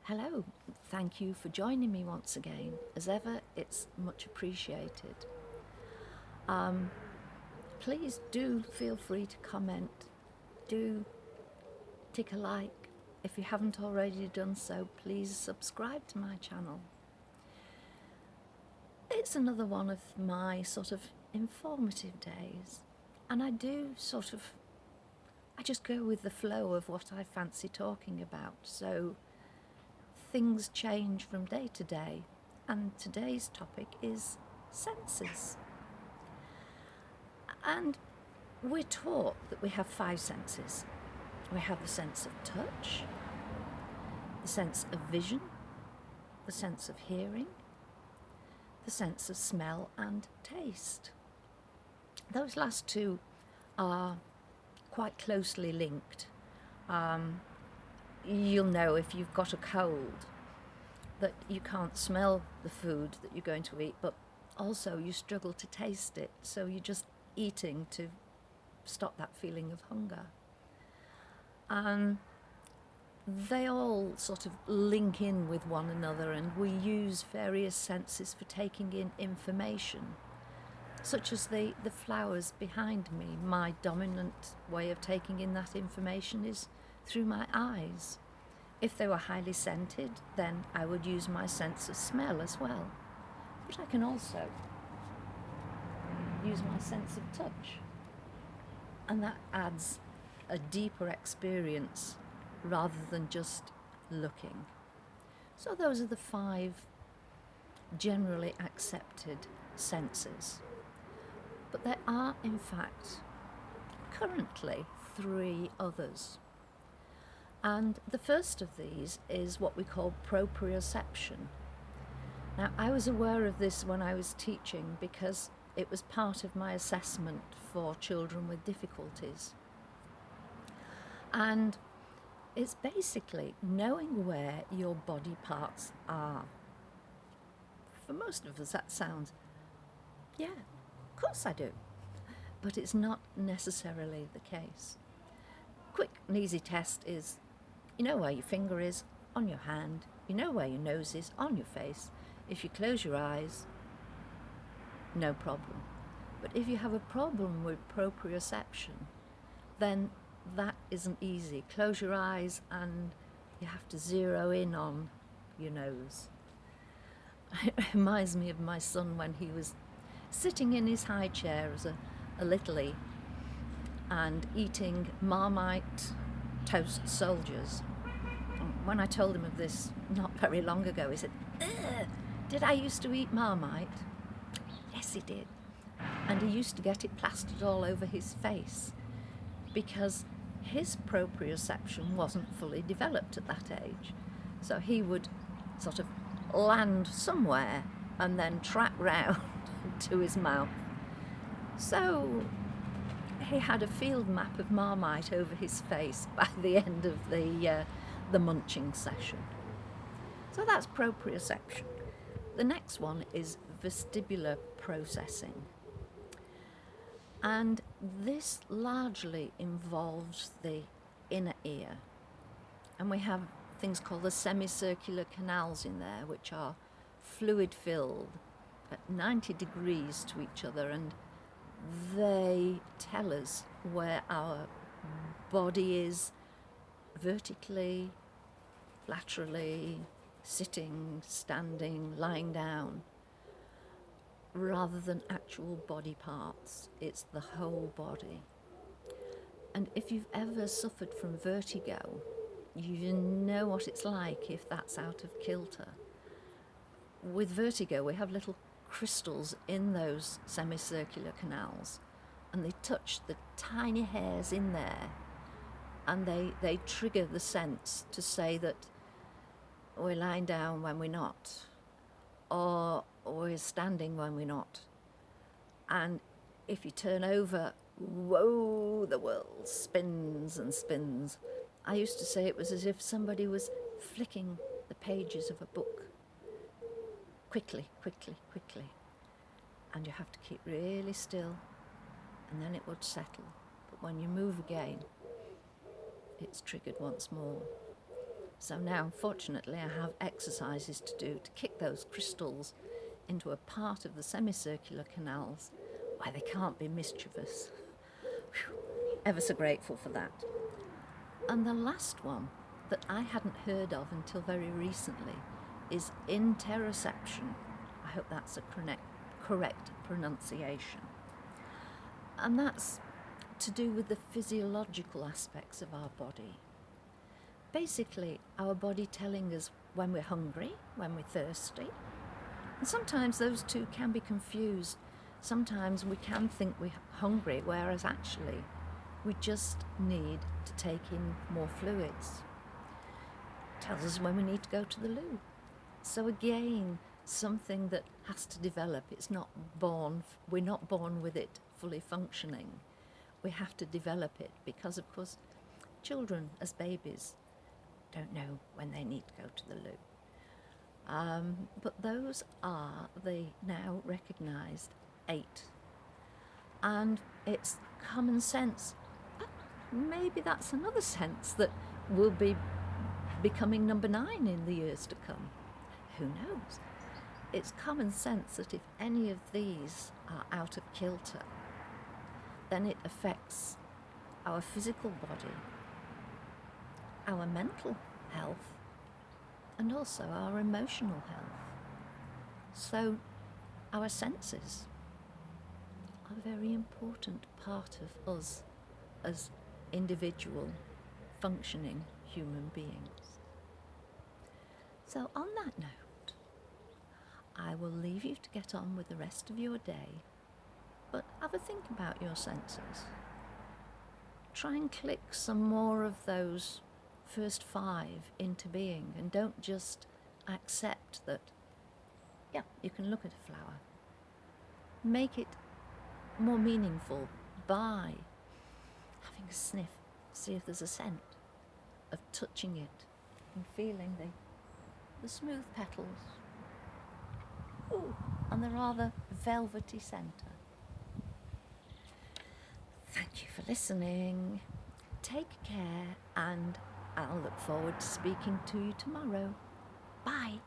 Hello, thank you for joining me once again. As ever, it's much appreciated. Please do feel free to comment. Do tick a like. If you haven't already done so, please subscribe to my channel. It's another one of my sort of informative days, and I just go with the flow of what I fancy talking about. So things change from day to day, and today's topic is senses. And we're taught that we have 5 senses. We have the sense of touch, the sense of vision, the sense of hearing, the sense of smell and taste. Those last two are quite closely linked. You'll know if you've got a cold that you can't smell the food that you're going to eat, but also you struggle to taste it, so you're just eating to stop that feeling of hunger. They all sort of link in with one another, and we use various senses for taking in information, such as the flowers behind me. My dominant way of taking in that information is through my eyes. If they were highly scented, then I would use my sense of smell as well. But I can also use my sense of touch, and that adds a deeper experience rather than just looking. So those are the 5 generally accepted senses. But there are, in fact, currently 3 others. And the first of these is what we call proprioception. Now, I was aware of this when I was teaching because it was part of my assessment for children with difficulties. And it's basically knowing where your body parts are. For most of us, that sounds, yeah, of course I do. But it's not necessarily the case. Quick and easy test is, you know where your finger is on your hand, you know where your nose is on your face. If you close your eyes, no problem. But if you have a problem with proprioception, then that isn't easy. Close your eyes and you have to zero in on your nose. It reminds me of my son when he was sitting in his high chair as a littlie and eating Marmite toast soldiers. When I told him of this not very long ago, he said, "Ugh, did I used to eat Marmite?" Yes, he did. And he used to get it plastered all over his face because his proprioception wasn't fully developed at that age. So he would sort of land somewhere and then track round to his mouth. So he had a field map of Marmite over his face by the end of the munching session. So that's proprioception. The next one is vestibular processing. And this largely involves the inner ear. And we have things called the semicircular canals in there, which are fluid filled at 90 degrees to each other, and they tell us where our body is vertically, laterally, sitting, standing, lying down, rather than actual body parts. It's the whole body. And if you've ever suffered from vertigo, you know what it's like if that's out of kilter. With vertigo, we have little crystals in those semicircular canals, and they touch the tiny hairs in there, and they trigger the sense to say that we're lying down when we're not, or we're standing when we're not. And if you turn over, whoa, the world spins and spins. I used to say it was as if somebody was flicking the pages of a book quickly, quickly, quickly. And you have to keep really still, and then it would settle. But when you move again, it's triggered once more. So now, fortunately, I have exercises to do to kick those crystals into a part of the semicircular canals where they can't be mischievous. Whew, ever so grateful for that. And the last one that I hadn't heard of until very recently is interoception. I hope that's a correct pronunciation. And that's to do with the physiological aspects of our body. Basically, our body telling us when we're hungry, when we're thirsty. And sometimes those two can be confused. Sometimes we can think we're hungry, whereas actually we just need to take in more fluids. Tells us when we need to go to the loo. So again, something that has to develop. We're not born with it fully functioning. We have to develop it because, of course, children as babies don't know when they need to go to the loo. But those are the now recognised 8. And it's common sense. Maybe that's another sense that will be becoming number 9 in the years to come. Who knows? It's common sense that if any of these are out of kilter, then it affects our physical body, our mental health, and also our emotional health. So our senses are a very important part of us as individual functioning human beings. So on that note, I will leave you to get on with the rest of your day, but have a think about your senses. Try and click some more of those first 5 into being, and don't just accept that, yeah, you can look at a flower. Make it more meaningful by having a sniff, see if there's a scent, of touching it and feeling the smooth petals. Ooh, and the rather velvety centre. Thank you for listening. Take care, and I'll look forward to speaking to you tomorrow. Bye.